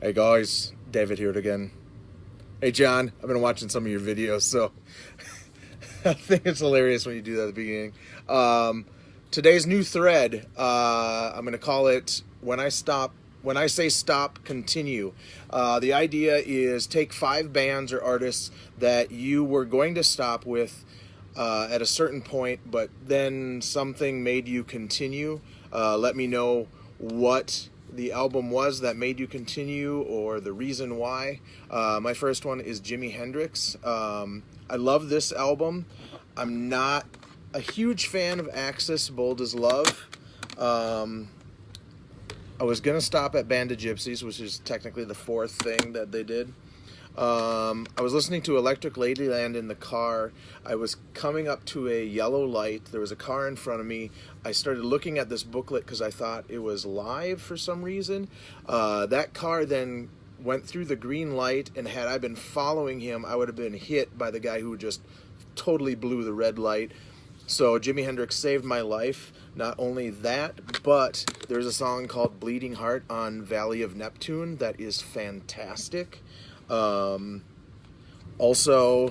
Hey guys, David here again. Hey John, I've been watching some of your videos, so I think it's hilarious when you do that at the beginning. Today's new thread, I'm gonna call it "When I Stop." When I say stop, continue. The idea is take 5 bands or artists that you were going to stop with at a certain point, but then something made you continue. Let me know what the album was that made you continue or the reason why. My first one is Jimi Hendrix. I love this album. I'm not a huge fan of Axis Bold as Love. I was going to stop at Band of Gypsies, which is technically the 4th thing that they did. I was listening to Electric Ladyland in the car. I was coming up to a yellow light. There was a car in front of me. I started looking at this booklet because I thought it was live for some reason. That car then went through the green light, and had I been following him, I would have been hit by the guy who just totally blew the red light. So Jimi Hendrix saved my life. Not only that, but there's a song called Bleeding Heart on Valley of Neptune that is fantastic. Also,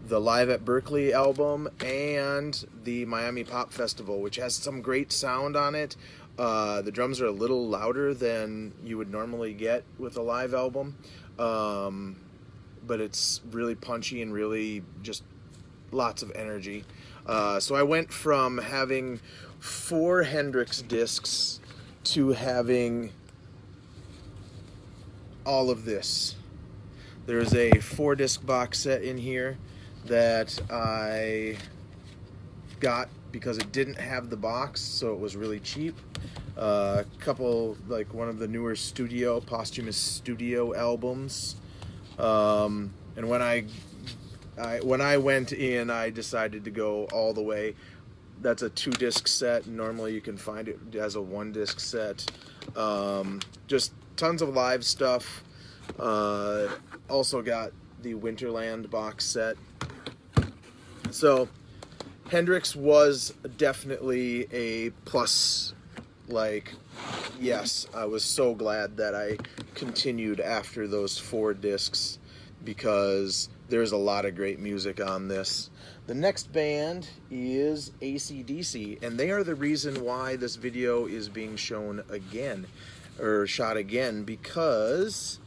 the Live at Berkeley album and the Miami Pop Festival, which has some great sound on it. The drums are a little louder than you would normally get with a live album, but it's really punchy and really just lots of energy. So I went from having 4 Hendrix discs to having all of this. There's a 4-disc box set in here that I got because it didn't have the box, so it was really cheap. A couple, like one of the newer posthumous studio albums. And when I went in, I decided to go all the way. That's a 2-disc set. Normally you can find it as a 1-disc set. Just tons of live stuff. Also got the Winterland box set. So Hendrix was definitely a plus. Like, yes, I was so glad that I continued after those 4 discs because there's a lot of great music on this. The next band is AC/DC, and they are the reason why this video is being shown again, or shot again, because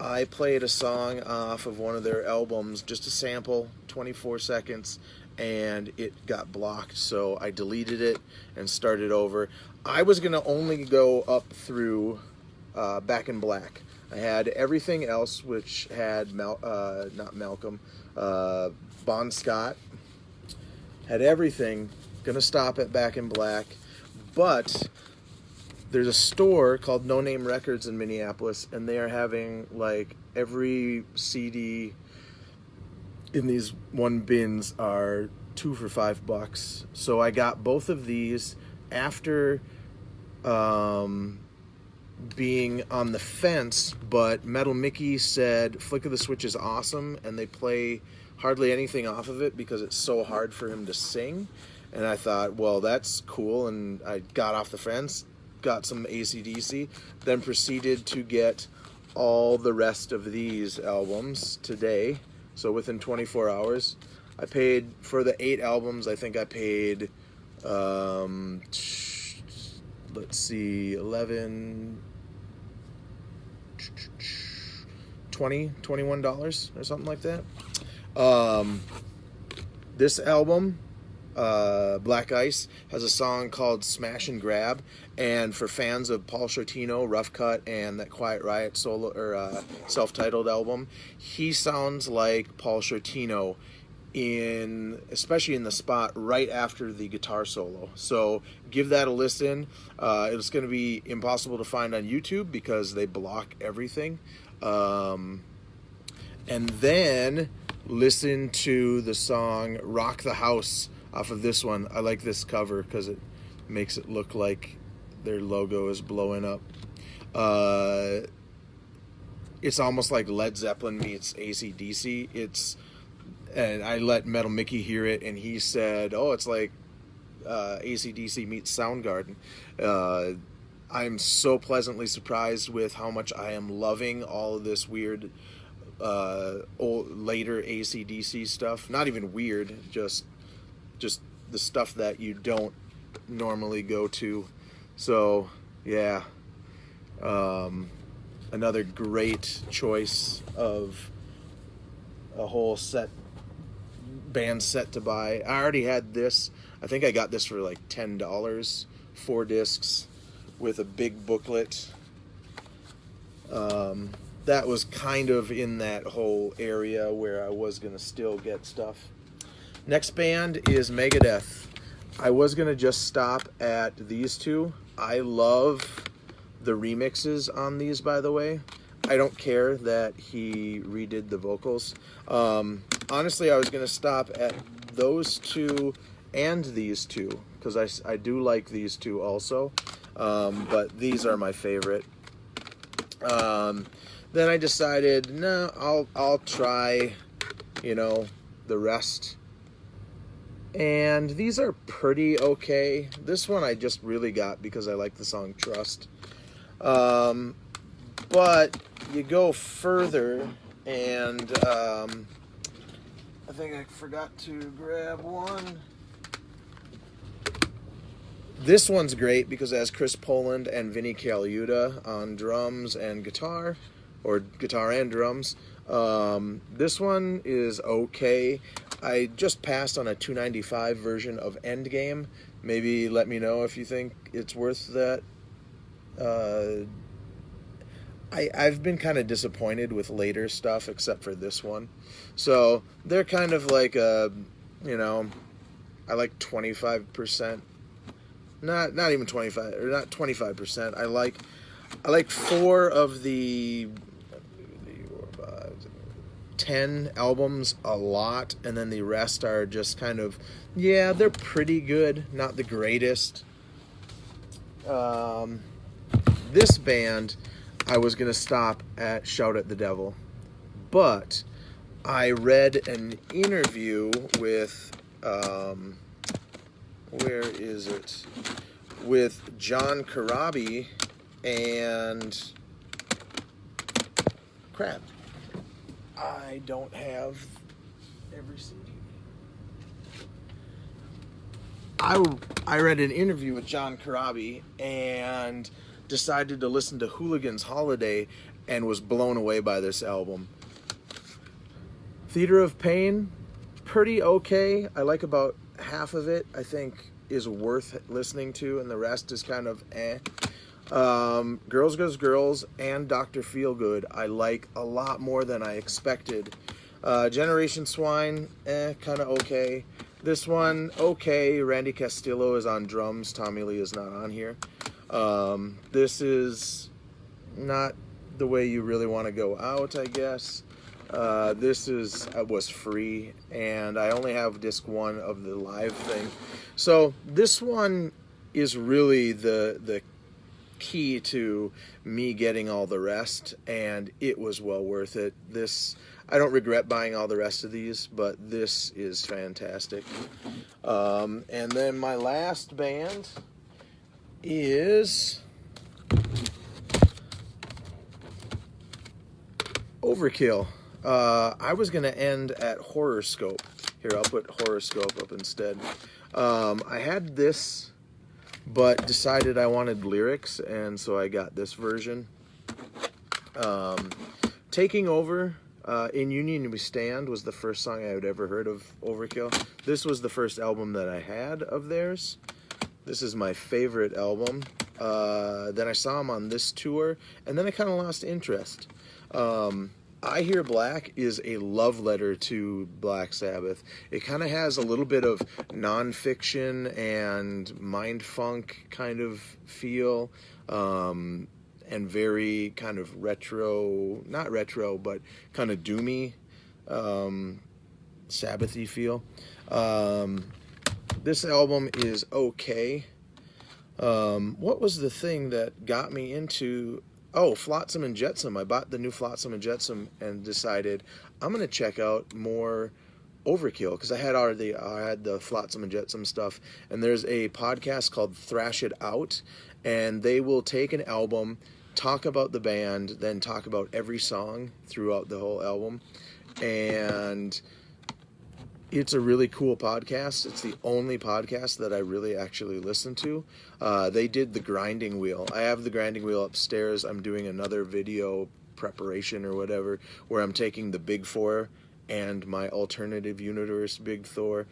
I played a song off of one of their albums, just a sample, 24 seconds, and it got blocked, so I deleted it and started over. I was going to only go up through Back in Black. I had everything else, which had not Malcolm, Bon Scott. Had everything. Gonna stop at Back in Black, but there's a store called No Name Records in Minneapolis, and they are having like every CD in these one bins are 2 for $5. So I got both of these after being on the fence, but Metal Mickey said Flick of the Switch is awesome, and they play hardly anything off of it because it's so hard for him to sing. And I thought, well, that's cool, and I got off the fence, got some AC/DC, then proceeded to get all the rest of these albums today. So within 24 hours, I paid for the 8 albums. I think I paid, let's see, 11, $21 or something like that. This album, Black Ice, has a song called Smash and Grab, and for fans of Paul Shortino, Rough Cut, and that Quiet Riot solo or self-titled album, he sounds like Paul Shortino especially in the spot right after the guitar solo. So give that a listen. It's going to be impossible to find on YouTube because they block everything. And then listen to the song Rock the House off of this one. I like this cover because it makes it look like their logo is blowing up. It's almost like Led Zeppelin meets AC/DC. And I let Metal Mickey hear it, and he said, oh, it's like AC/DC meets Soundgarden. I'm so pleasantly surprised with how much I am loving all of this weird later AC/DC stuff. Not even weird, just the stuff that you don't normally go to. So yeah, another great choice of a whole band set to buy. I already had this. I think I got this for like $10, 4 discs with a big booklet. That was kind of in that whole area where I was going to still get stuff. Next band is Megadeth. I was going to just stop at these two. I love the remixes on these, by the way. I don't care that he redid the vocals. Honestly, I was going to stop at those two and these two, because I do like these two also. But these are my favorite. Then I decided, no, I'll try, the rest. And these are pretty okay. This one I just really got because I like the song Trust. But you go further, and I think I forgot to grab one. This one's great because it has Chris Poland and Vinnie Colaiuta on drums and guitar, or guitar and drums. This one is okay. I just passed on a $2.95 version of Endgame. Maybe let me know if you think it's worth that. I've been kind of disappointed with later stuff, except for this one. So they're kind of like I like 25%. Not even 25, or not 25%. I like 4 of the 10 albums a lot, and then the rest are just kind of, they're pretty good, not the greatest. This band, I was going to stop at Shout at the Devil, but I read an interview with, where is it? With John Corabi and, crap, I don't have every CD. I read an interview with John Corabi and decided to listen to Hooligan's Holiday and was blown away by this album. Theater of Pain, pretty okay. I like about half of it, I think, is worth listening to, and the rest is kind of eh. Girls Goes Girls and Dr. Feelgood I like a lot more than I expected. Generation Swine, kind of okay. This one, okay. Randy Castillo is on drums. Tommy Lee is not on here. This is not the way you really want to go out, I guess. This was free, and I only have disc 1 of the live thing. So this one is really the key to me getting all the rest, and it was well worth it. I don't regret buying all the rest of these, but this is fantastic. And then my last band is Overkill. I was going to end at Horrorscope. Here, I'll put Horrorscope up instead. I had this, but decided I wanted lyrics, and so I got this version. Taking Over, In Union We Stand was the first song I had ever heard of Overkill. This was the first album that I had of theirs. This is my favorite album. Then I saw them on this tour, and then I kind of lost interest. I Hear Black is a love letter to Black Sabbath. It kind of has a little bit of nonfiction and mind funk kind of feel, and very kind of retro, not retro, but kind of doomy, Sabbathy feel. This album is okay. What was the thing that got me into... Oh, Flotsam and Jetsam. I bought the new Flotsam and Jetsam and decided I'm going to check out more Overkill, because I had the Flotsam and Jetsam stuff, and there's a podcast called Thrash It Out, and they will take an album, talk about the band, then talk about every song throughout the whole album. And it's a really cool podcast. It's the only podcast that I really actually listen to. They did The Grinding Wheel. I have The Grinding Wheel upstairs. I'm doing another video preparation or whatever where I'm taking the Big Four and my alternative universe Big Thor,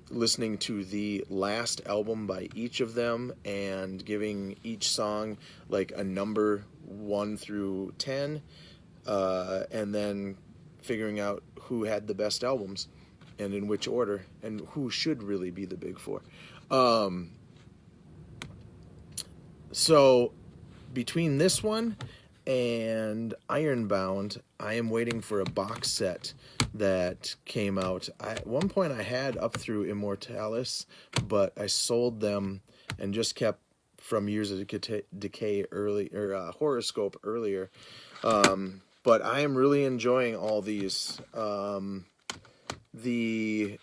listening to the last album by each of them and giving each song like a number 1 through 10, and then figuring out who had the best albums and in which order and who should really be the Big Four. So between this one and Ironbound, I am waiting for a box set that came out. At one point I had up through Immortalis, but I sold them and just kept From Years of Decay early, or Horoscope earlier. But I am really enjoying all these. The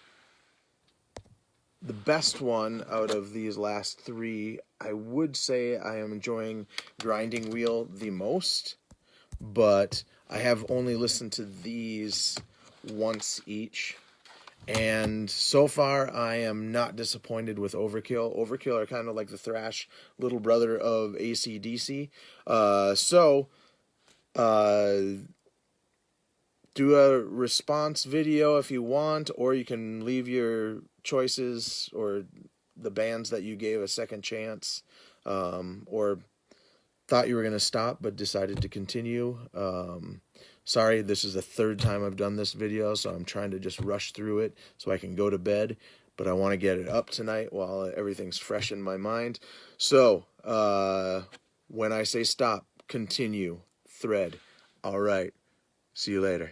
best one out of these last 3, I would say I am enjoying Grinding Wheel the most, but I have only listened to these once each, and so far I am not disappointed with Overkill. Overkill are kind of like the thrash little brother of AC/DC. Do a response video if you want, or you can leave your choices or the bands that you gave a second chance, or thought you were going to stop but decided to continue. Sorry, this is the 3rd time I've done this video, so I'm trying to just rush through it so I can go to bed, but I want to get it up tonight while everything's fresh in my mind. So, when I say stop, continue, thread. All right, see you later.